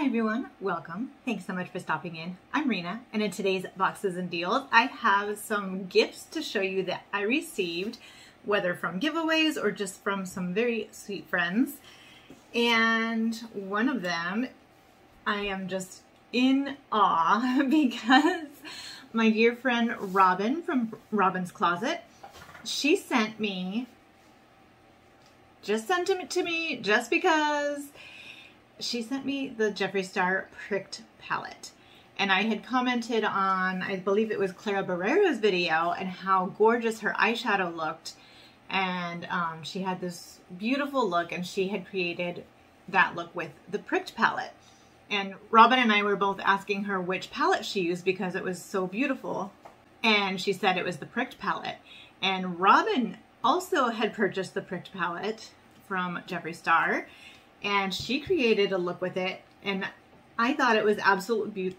everyone, welcome. Thanks so much for stopping in. I'm Rena, and in today's Boxes and Deals, I have some gifts to show you that I received, whether from giveaways or just from some very sweet friends. And one of them, I am just in awe because my dear friend Robin from Robin's Closet, she sent it to me just because she sent me the Jeffree Star Pricked palette. And I had commented on, I believe it was Clara Barrera's video, and how gorgeous her eyeshadow looked. And she had this beautiful look, and she had created that look with the Pricked palette. And Robin and I were both asking her which palette she used because it was so beautiful. And she said it was the Pricked palette. And Robin also had purchased the Pricked palette from Jeffree Star, and she created a look with it, and I thought it was absolutely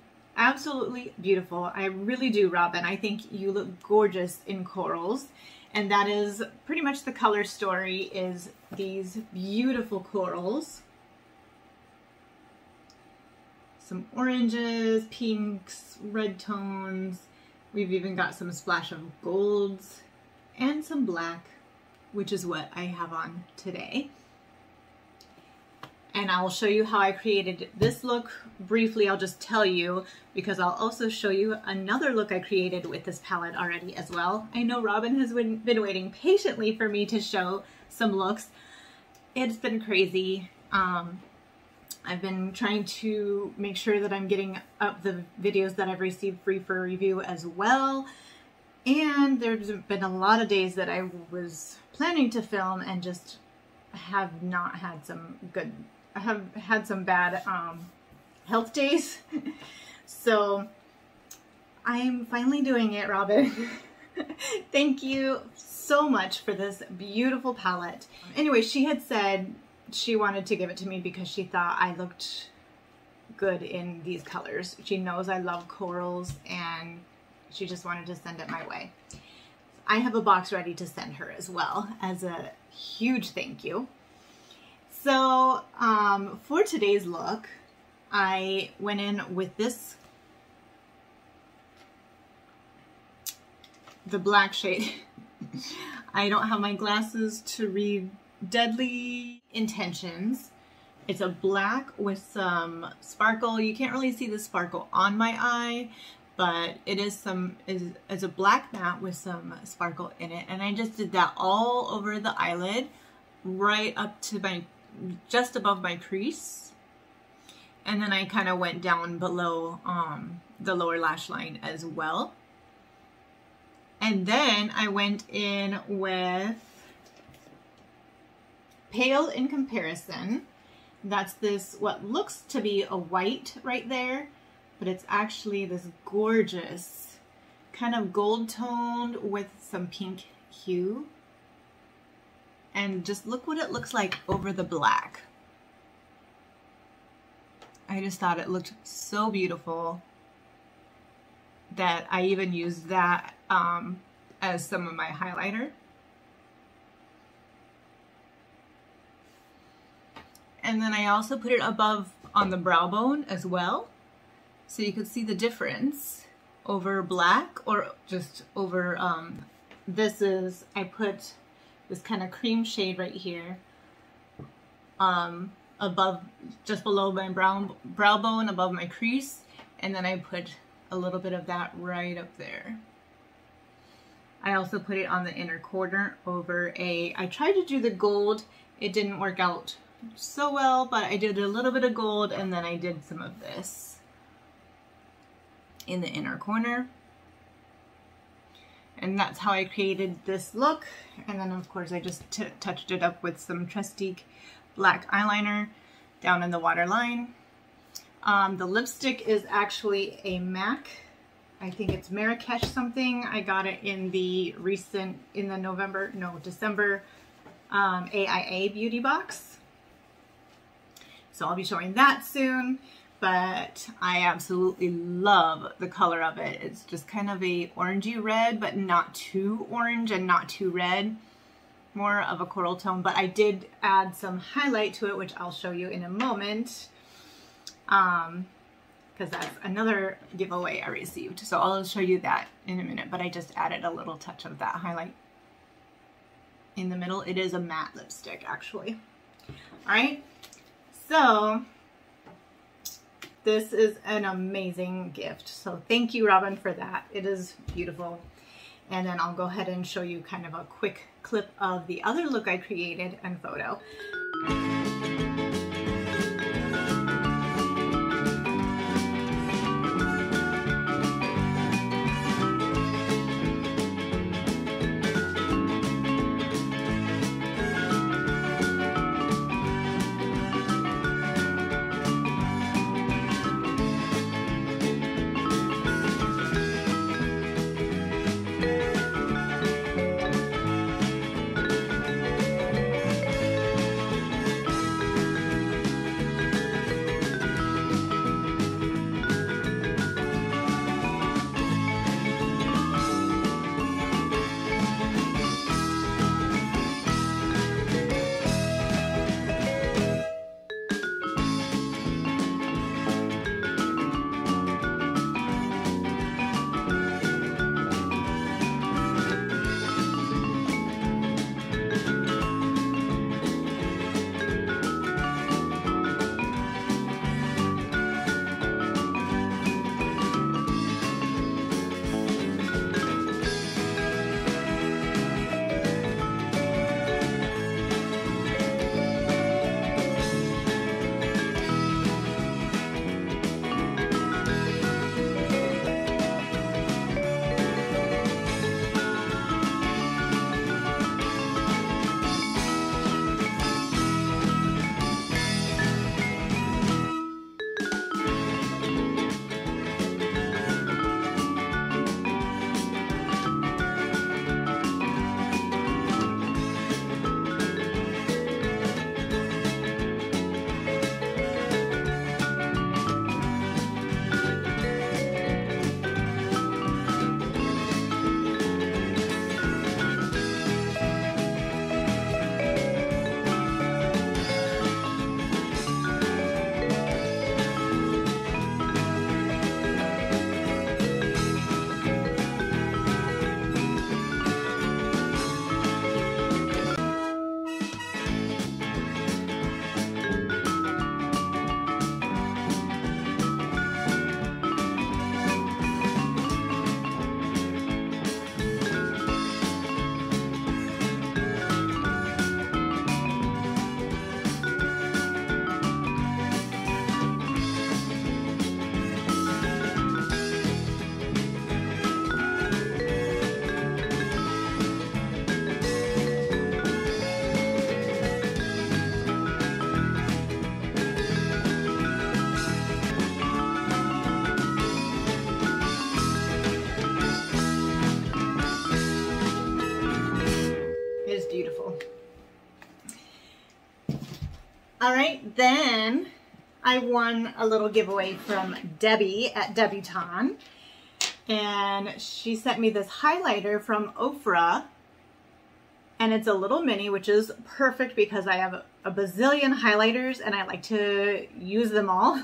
beautiful. I really do, Robin. I think you look gorgeous in corals, and that is pretty much the color story, is these beautiful corals. Some oranges, pinks, red tones. We've even got some splash of golds and some black, which is what I have on today. And I will show you how I created this look briefly. I'll just tell you, because I'll also show you another look I created with this palette already as well. I know Robin has been waiting patiently for me to show some looks. It's been crazy. I've been trying to make sure that I'm getting up the videos that I've received free for review as well. And there's been a lot of days that I was planning to film and just have not had some good, I have had some bad health days. So I'm finally doing it, Robin. Thank you so much for this beautiful palette. Anyway, she had said she wanted to give it to me because she thought I looked good in these colors. She knows I love corals, and she just wanted to send it my way. I have a box ready to send her as well as a huge thank you. So for today's look, I went in with this, the black shade. I don't have my glasses to read Deadly Intentions. It's a black with some sparkle. You can't really see the sparkle on my eye, but it is a black matte with some sparkle in it. And I just did that all over the eyelid, right up to just above my crease. And then I kind of went down below the lower lash line as well. And then I went in with Pale in Comparison. That's this, what looks to be a white right there, but it's actually this gorgeous kind of gold toned with some pink hue. And just look what it looks like over the black. I just thought it looked so beautiful that I even used that as some of my highlighter. And then I also put it above on the brow bone as well, so you could see the difference over black or just over, I put this kind of cream shade right here, above, just below my brow bone, above my crease, and then I put a little bit of that right up there. I also put it on the inner corner over I tried to do the gold, it didn't work out so well, but I did a little bit of gold, and then I did some of this in the inner corner. And that's how I created this look. And then of course I just touched it up with some Trestique black eyeliner down in the waterline. The lipstick is actually a MAC. I think it's Marrakesh something. I got it in the December AIA beauty box. So I'll be showing that soon, but I absolutely love the color of it. It's just kind of a orangey red, but not too orange and not too red. More of a coral tone, but I did add some highlight to it, which I'll show you in a moment. because that's another giveaway I received. So I'll show you that in a minute, but I just added a little touch of that highlight in the middle. It is a matte lipstick, actually. All right, so this is an amazing gift. So thank you, Robin, for that. It is beautiful. And then I'll go ahead and show you kind of a quick clip of the other look I created and photo. All right, then I won a little giveaway from Debbie at Debutante, and she sent me this highlighter from Ofra, and it's a little mini, which is perfect because I have a bazillion highlighters and I like to use them all.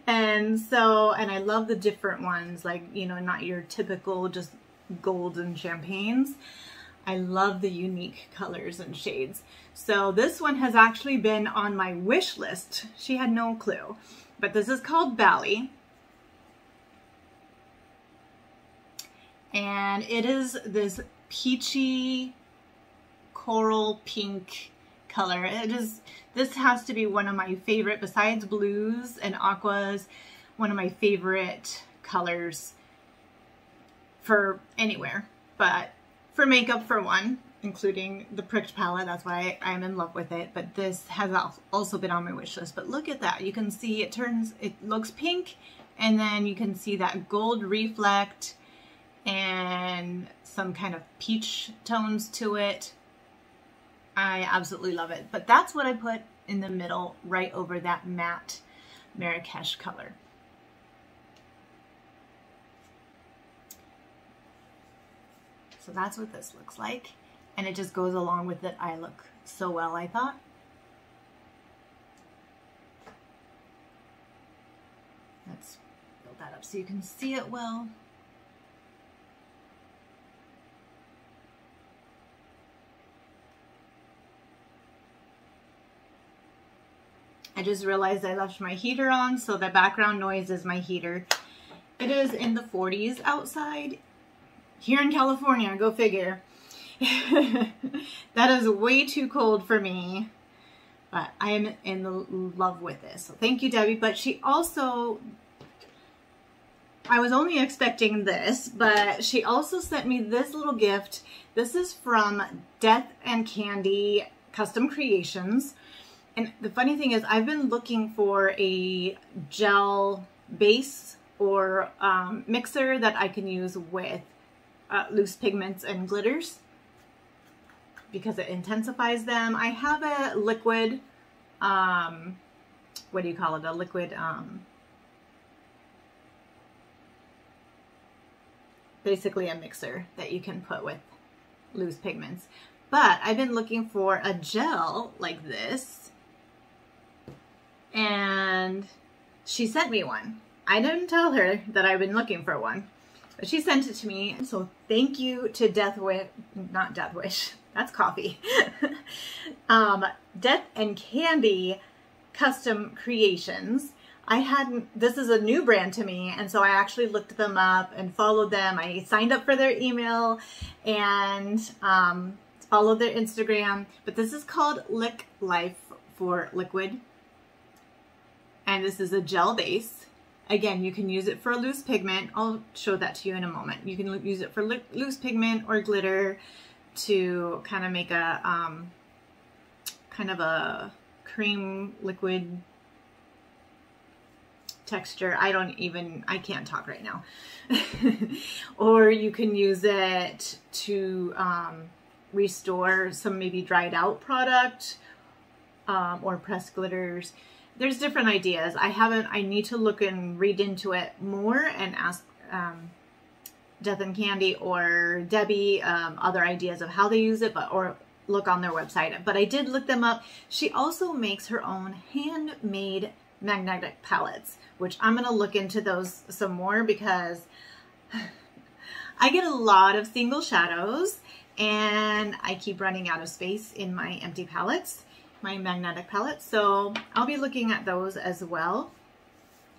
And I love the different ones, like, you know, not your typical just golds and champagnes. I love the unique colors and shades. So this one has actually been on my wish list. She had no clue, but this is called Bali. And it is this peachy coral pink color. This has to be one of my favorite, besides blues and aquas, one of my favorite colors for anywhere, but for makeup for one, including the Pricked palette. That's why I'm in love with it. But this has also been on my wish list. But look at that. You can see it looks pink, and then you can see that gold reflect and some kind of peach tones to it. I absolutely love it. But that's what I put in the middle, right over that matte Marrakesh color. So that's what this looks like. And it just goes along with it. I look so well, I thought. so you can see it well. I just realized I left my heater on, so the background noise is my heater. It is in the 40s outside. Here in California, go figure. That is way too cold for me, but I am in love with this. So thank you, Debbie. But she also, I was only expecting this, but she also sent me this little gift. This is from Death and Candy Custom Creations. And the funny thing is, I've been looking for a gel base or mixer that I can use with loose pigments and glitters because it intensifies them. I have a liquid, what do you call it? A liquid, basically a mixer that you can put with loose pigments. But I've been looking for a gel like this, and she sent me one. I didn't tell her that I've been looking for one, but she sent it to me. So thank you to not Death Wish, that's coffee. Death and Candy Custom Creations. This is a new brand to me, and so I actually looked them up and followed them. I signed up for their email and followed their Instagram, but this is called Lick Life for Liquid. And this is a gel base. Again, you can use it for a loose pigment. I'll show that to you in a moment. You can use it for loose pigment or glitter to kind of make a kind of a cream liquid texture. I can't talk right now. Or you can use it to restore some maybe dried out product or pressed glitters. There's different ideas. I need to look and read into it more and ask Death and Candy or Debbie other ideas of how they use it, or look on their website. But I did look them up. She also makes her own handmade magnetic palettes, which I'm going to look into those some more because I get a lot of single shadows and I keep running out of space in my empty palettes, my magnetic palettes. So I'll be looking at those as well.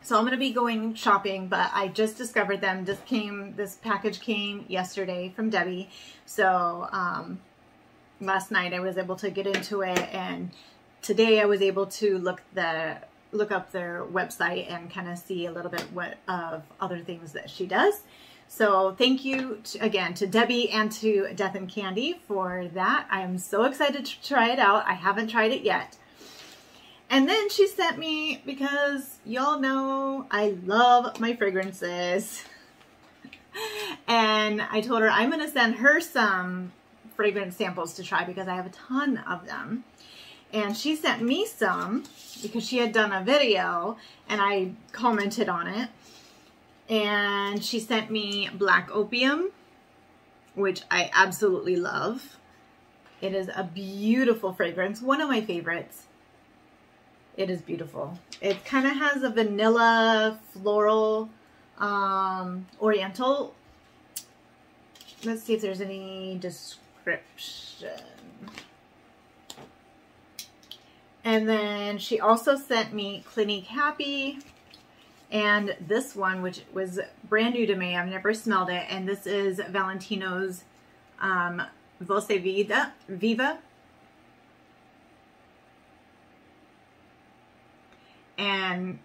So I'm going to be going shopping, but I just discovered them. This package came yesterday from Debbie. So last night I was able to get into it, and today I was able to look up their website and kind of see a little bit of other things that she does. So thank you again to Debbie and to Death and Candy for that. I am so excited to try it out. I haven't tried it yet. And then she sent me, because y'all know I love my fragrances, and I told her I'm going to send her some fragrance samples to try because I have a ton of them. And she sent me some because she had done a video and I commented on it. And she sent me Black Opium, which I absolutely love. It is a beautiful fragrance, one of my favorites. It is beautiful. It kind of has a vanilla, floral, oriental. Let's see if there's any description. And then she also sent me Clinique Happy, and this one, which was brand new to me. I've never smelled it. And this is Valentino's Voce Viva. And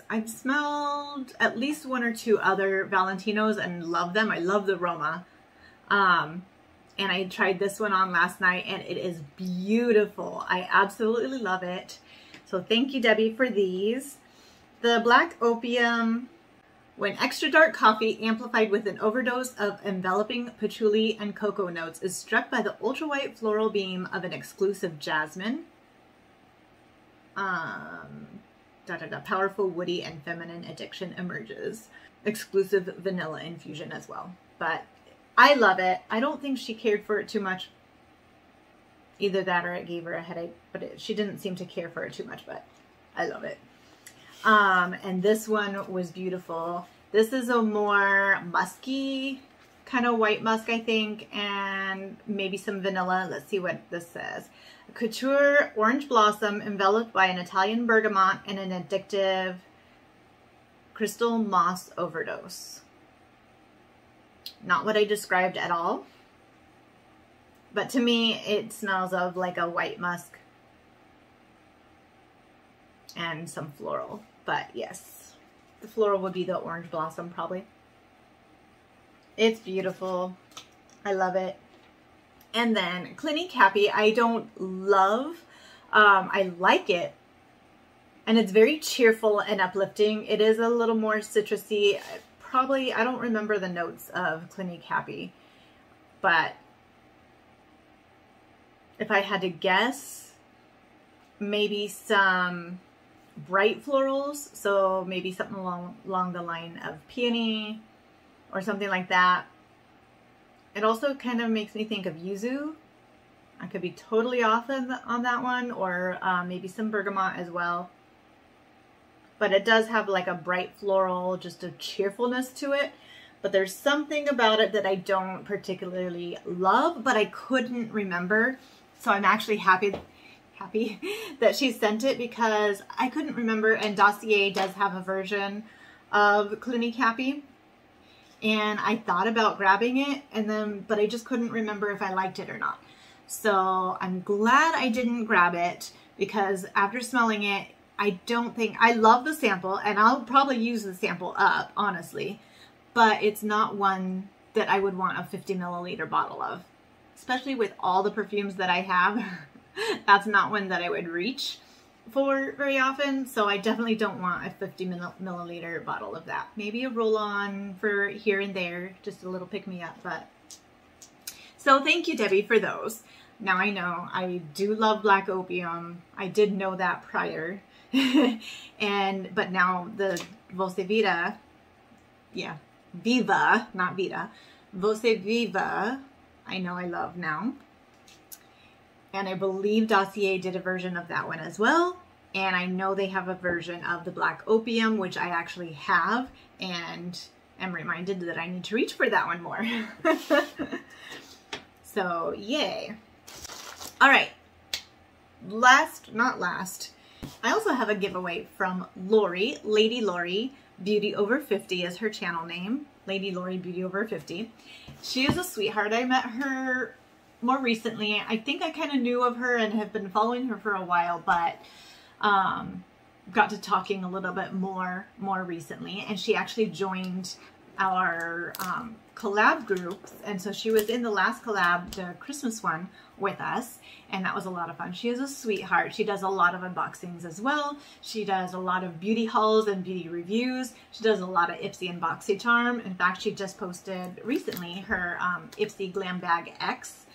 I've smelled at least one or two other Valentinos and love them. I love the aroma. And I tried this one on last night and it is beautiful. I absolutely love it. So thank you, Debbie, for these. The Black Opium, when extra dark coffee amplified with an overdose of enveloping patchouli and cocoa notes is struck by the ultra white floral beam of an exclusive jasmine. Powerful woody and feminine addiction emerges. Exclusive vanilla infusion as well. But I love it. I don't think she cared for it too much. Either that or it gave her a headache, but she didn't seem to care for it too much, but I love it. And this one was beautiful. This is a more musky kind of white musk, I think, and maybe some vanilla. Let's see what this says. Couture orange blossom enveloped by an Italian bergamot and an addictive crystal moss overdose. Not what I described at all, but to me it smells of like a white musk and some floral. But yes, the floral would be the orange blossom probably. It's beautiful. I love it. And then Clinique Happy, I don't love. I like it. And it's very cheerful and uplifting. It is a little more citrusy. Probably, I don't remember the notes of Clinique Happy. But if I had to guess, maybe some bright florals. So maybe something along the line of peony or something like that. It also kind of makes me think of yuzu. I could be totally off on that one, or maybe some bergamot as well. But it does have like a bright floral, just a cheerfulness to it. But there's something about it that I don't particularly love, but I couldn't remember. So I'm actually happy that she sent it, because I couldn't remember. And Dossier does have a version of Clinique Happy. And I thought about grabbing it, but I just couldn't remember if I liked it or not. So I'm glad I didn't grab it, because after smelling it, I love the sample, and I'll probably use the sample up, honestly, but it's not one that I would want a 50 milliliter bottle of, especially with all the perfumes that I have. That's not one that I would reach for very often, so I definitely don't want a 50 milliliter bottle of that. Maybe a roll-on for here and there, just a little pick-me-up. But so thank you, Debbie, for those. Now I know I do love Black Opium. I did know that prior, but now the Voce Viva, yeah, Viva, not Vita, Voce Viva, I know I love now. And I believe Dossier did a version of that one as well. And I know they have a version of the Black Opium, which I actually have, and am reminded that I need to reach for that one more. So, yay. All right. Not last. I also have a giveaway from Lori, Lady Lori, Beauty Over 50 is her channel name. Lady Lori, Beauty Over 50. She is a sweetheart. I met her more recently. I think I kind of knew of her and have been following her for a while, but got to talking a little bit more recently, and she actually joined our collab groups, and so she was in the last collab, the Christmas one, with us, and that was a lot of fun. She is a sweetheart. She does a lot of unboxings as well. She does a lot of beauty hauls and beauty reviews. She does a lot of Ipsy and BoxyCharm. In fact, she just posted recently her Ipsy Glam Bag X,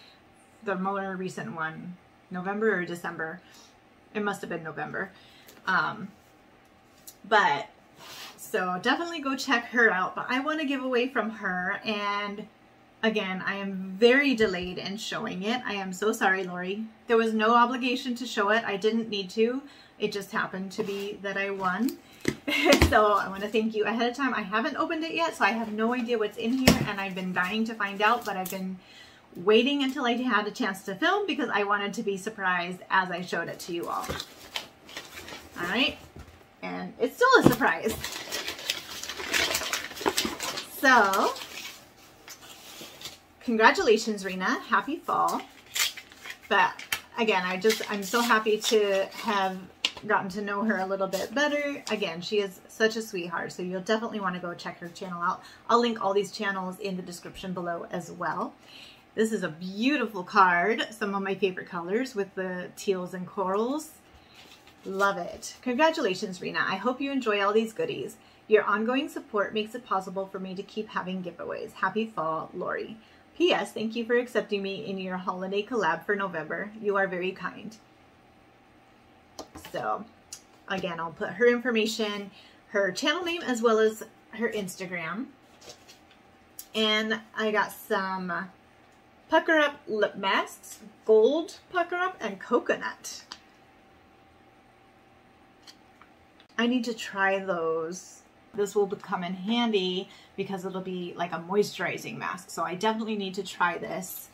the more recent one, November or December. It must have been November. But so definitely go check her out. But I want to give away from her. And again, I am very delayed in showing it. I am so sorry, Lori. There was no obligation to show it. I didn't need to. It just happened to be that I won. So I want to thank you ahead of time. I haven't opened it yet, so I have no idea what's in here. And I've been dying to find out, but I've been waiting until I had a chance to film, because I wanted to be surprised as I showed it to you all. All right, and it's still a surprise. So, congratulations, Rena. Happy fall. But again, I'm so happy to have gotten to know her a little bit better. Again, she is such a sweetheart, so you'll definitely want to go check her channel out. I'll link all these channels in the description below as well. This is a beautiful card. Some of my favorite colors with the teals and corals. Love it. Congratulations, Rena. I hope you enjoy all these goodies. Your ongoing support makes it possible for me to keep having giveaways. Happy fall, Lori. P.S. Thank you for accepting me in your holiday collab for November. You are very kind. So, again, I'll put her information, her channel name, as well as her Instagram. And I got some Pucker Up lip masks, gold Pucker Up, and coconut. I need to try those. This will come in handy because it'll be like a moisturizing mask. So I definitely need to try this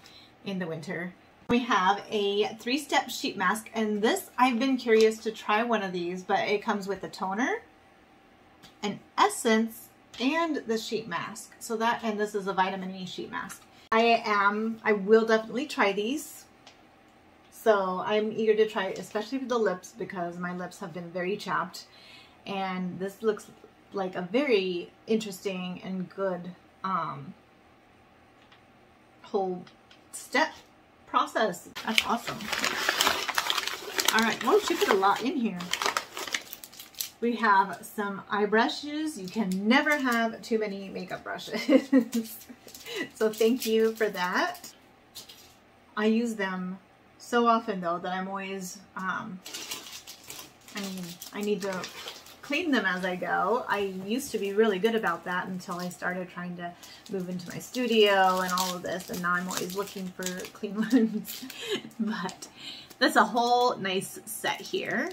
in the winter. We have a 3-step sheet mask, and this, I've been curious to try one of these, but it comes with a toner, an essence, and the sheet mask. So that, and this is a vitamin E sheet mask. I will definitely try these. So I'm eager to try it, especially for the lips, because my lips have been very chapped. And this looks like a very interesting and good whole step process. That's awesome. All right, well, she put a lot in here. We have some eye brushes. You can never have too many makeup brushes. So thank you for that. I use them so often though that I'm always, I mean, I need to clean them as I go. I used to be really good about that until I started trying to move into my studio and all of this, and now I'm always looking for clean ones. But that's a whole nice set here.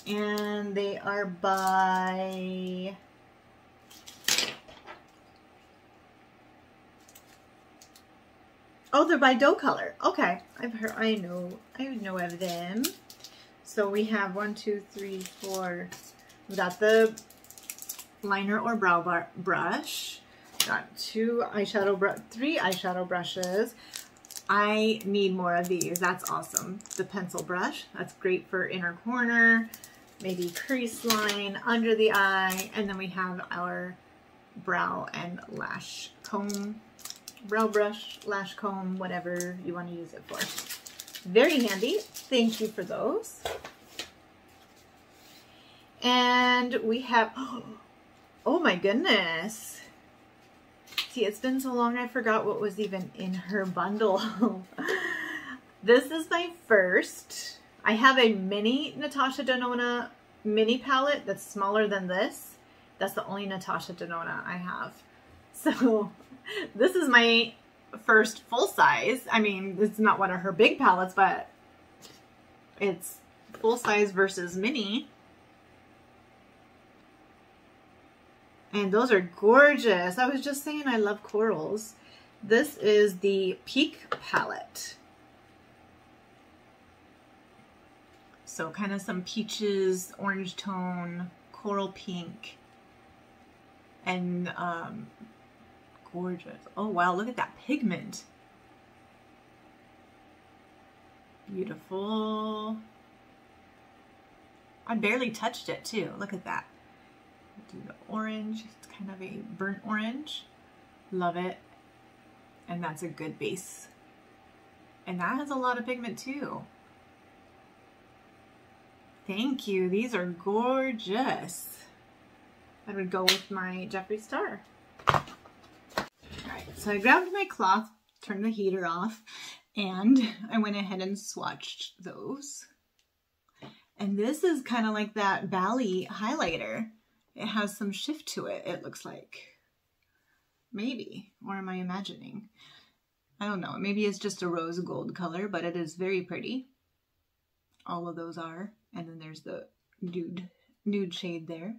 And they are by they're by Doe Color. Okay, I know of them. So we have 1, 2, 3, 4. We got the liner or brow brush. Got 3 eyeshadow brushes. I need more of these. That's awesome. The pencil brush. That's great for inner corner, maybe crease line under the eye, and then we have our brow and lash comb. Brow brush, lash comb, whatever you want to use it for. Very handy. Thank you for those. And we have, oh my goodness. See, it's been so long I forgot what was even in her bundle. This is my first. I have a mini Natasha Denona mini palette that's smaller than this. That's the only Natasha Denona I have. So this is my first full size. I mean, it's not one of her big palettes, but it's full size versus mini. And those are gorgeous. I was just saying I love corals. This is the Peak palette. So kind of some peaches, orange tone, coral pink, and gorgeous. Oh wow, look at that pigment. Beautiful. I barely touched it too. Look at that. Do the orange. It's kind of a burnt orange. Love it. And that's a good base. And that has a lot of pigment too. Thank you. These are gorgeous. I would go with my Jeffree Star. Alright, so I grabbed my cloth, turned the heater off, and I went ahead and swatched those. And this is kind of like that Bali highlighter. It has some shift to it, it looks like. Maybe. Or am I imagining? I don't know. Maybe it's just a rose gold color, but it is very pretty. All of those are. And then there's the nude shade there.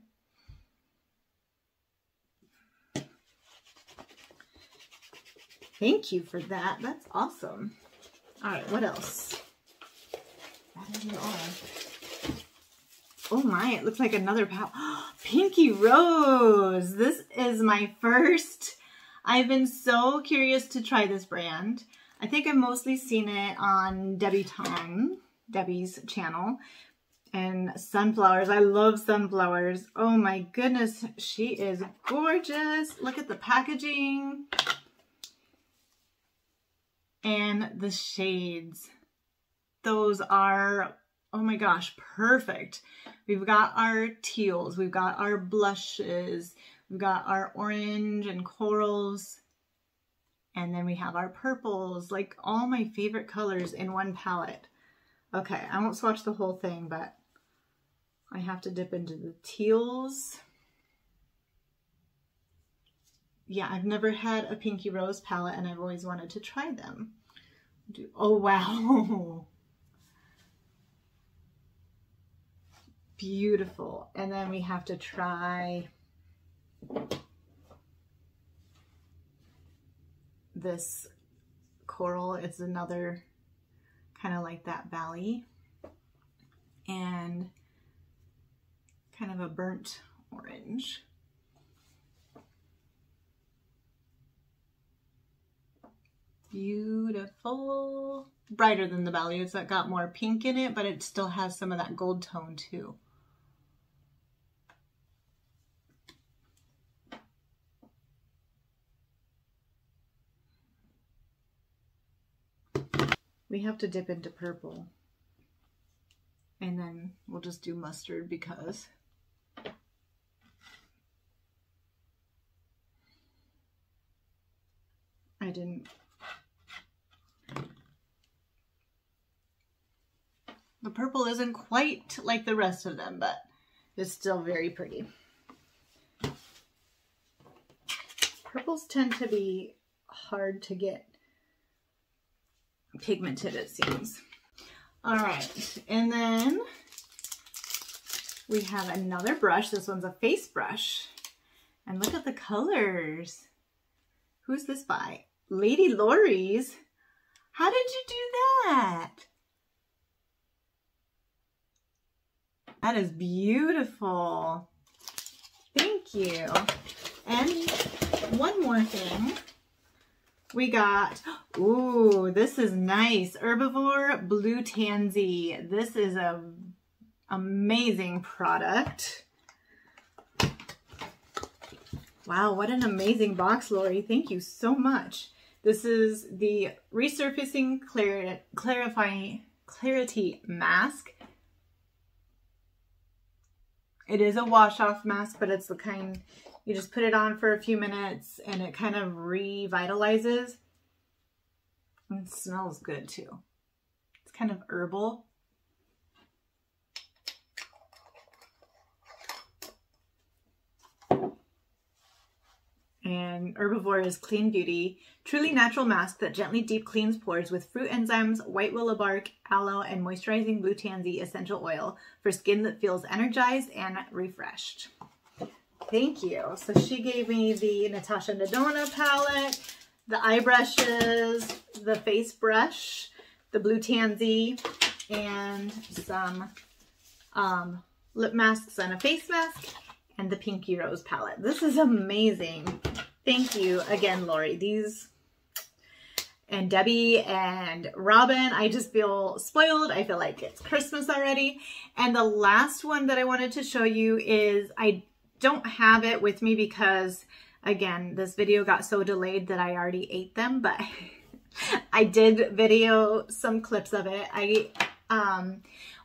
Thank you for that. That's awesome. All right, what else? That is it all. Oh my, it looks like another palette. Pinky Rose. This is my first. I've been so curious to try this brand. I think I've mostly seen it on Debbie's channel. And sunflowers. I love sunflowers. Oh my goodness, she is gorgeous. Look at the packaging. And the shades. Those are, oh my gosh, perfect. We've got our teals, we've got our blushes, we've got our orange and corals, and then we have our purples, like all my favorite colors in one palette. Okay, I won't swatch the whole thing, but I have to dip into the teals. Yeah, I've never had a Pinky Rose palette and I've always wanted to try them. Oh, wow. beautiful. And then we have to try this coral. It's another kind of like that valley and kind of a burnt orange. Beautiful. Brighter than the valley. It's got more pink in it, but it still has some of that gold tone too. We have to dip into purple. And then we'll just do mustard because I didn't. The purple isn't quite like the rest of them, but it's still very pretty. Purples tend to be hard to get pigmented, it seems. All right, and then we have another brush. This one's a face brush. And look at the colors. Who's this by? Lady Lori's. How did you do that? That is beautiful. Thank you. And one more thing. We got, ooh, this is nice. Herbivore Blue Tansy. This is an amazing product. Wow, what an amazing box, Lori. Thank you so much. This is the Resurfacing Clarity Mask. It is a wash-off mask, but it's the kind you just put it on for a few minutes and it kind of revitalizes. And it smells good too. It's kind of herbal. And Herbivore is Clean Beauty, truly natural mask that gently deep cleans pores with fruit enzymes, white willow bark, aloe, and moisturizing blue tansy essential oil for skin that feels energized and refreshed. Thank you. So she gave me the Natasha Denona palette, the eye brushes, the face brush, the blue tansy, and some lip masks and a face mask, and the Pinky Rose palette. This is amazing. Thank you again, Lori. These, and Debbie and Robin, I just feel spoiled. I feel like it's Christmas already. And the last one that I wanted to show you is, I don't have it with me because, again, this video got so delayed that I already ate them, but I did video some clips of it. I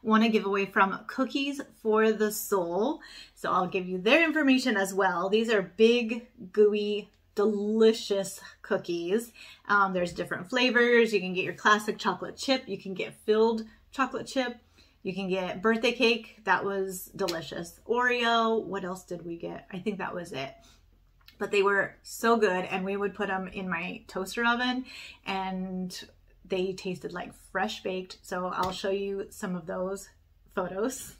want to give away from Cookies for the Soul. So I'll give you their information as well. These are big, gooey, delicious cookies. There's different flavors. You can get your classic chocolate chip. You can get filled chocolate chip. You can get birthday cake. That was delicious. Oreo. What else did we get? I think that was it. But they were so good, and we would put them in my toaster oven, and they tasted like fresh baked. So I'll show you some of those photos.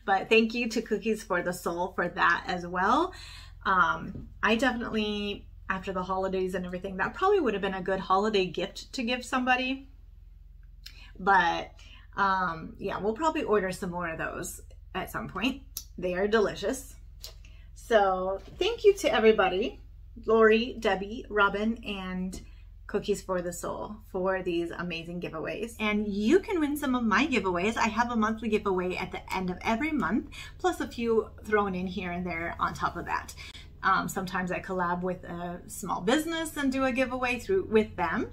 But thank you to Cookies for the Soul for that as well. I definitely, after the holidays and everything, that probably would have been a good holiday gift to give somebody. But yeah, we'll probably order some more of those at some point. They are delicious. So thank you to everybody, Lori, Debbie, Robin, and Cookies for the Soul for these amazing giveaways. And you can win some of my giveaways. I have a monthly giveaway at the end of every month, plus a few thrown in here and there on top of that. Sometimes I collab with a small business and do a giveaway with them.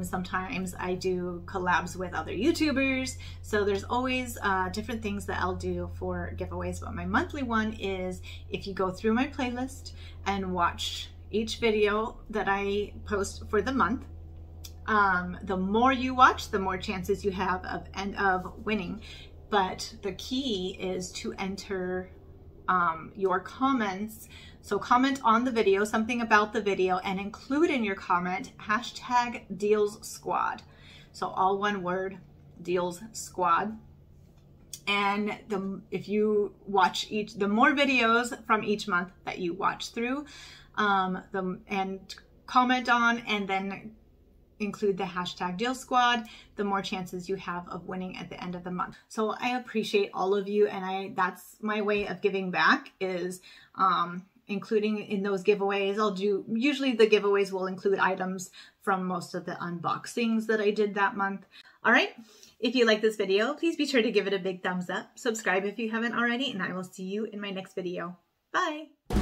Sometimes I do collabs with other YouTubers. So there's always different things that I'll do for giveaways. But my monthly one is if you go through my playlist and watch each video that I post for the month, the more you watch, the more chances you have of winning. But the key is to enter your comments. So comment on the video, something about the video, and include in your comment #DealsSquad. So all one word, Deals Squad. And if you watch the more videos from each month that you watch through, and comment on, and then include the hashtag Deal Squad, the more chances you have of winning at the end of the month. So I appreciate all of you, and that's my way of giving back, is including in those giveaways. Usually the giveaways will include items from most of the unboxings that I did that month. All right, if you like this video, please be sure to give it a big thumbs up, subscribe if you haven't already, and I will see you in my next video. Bye.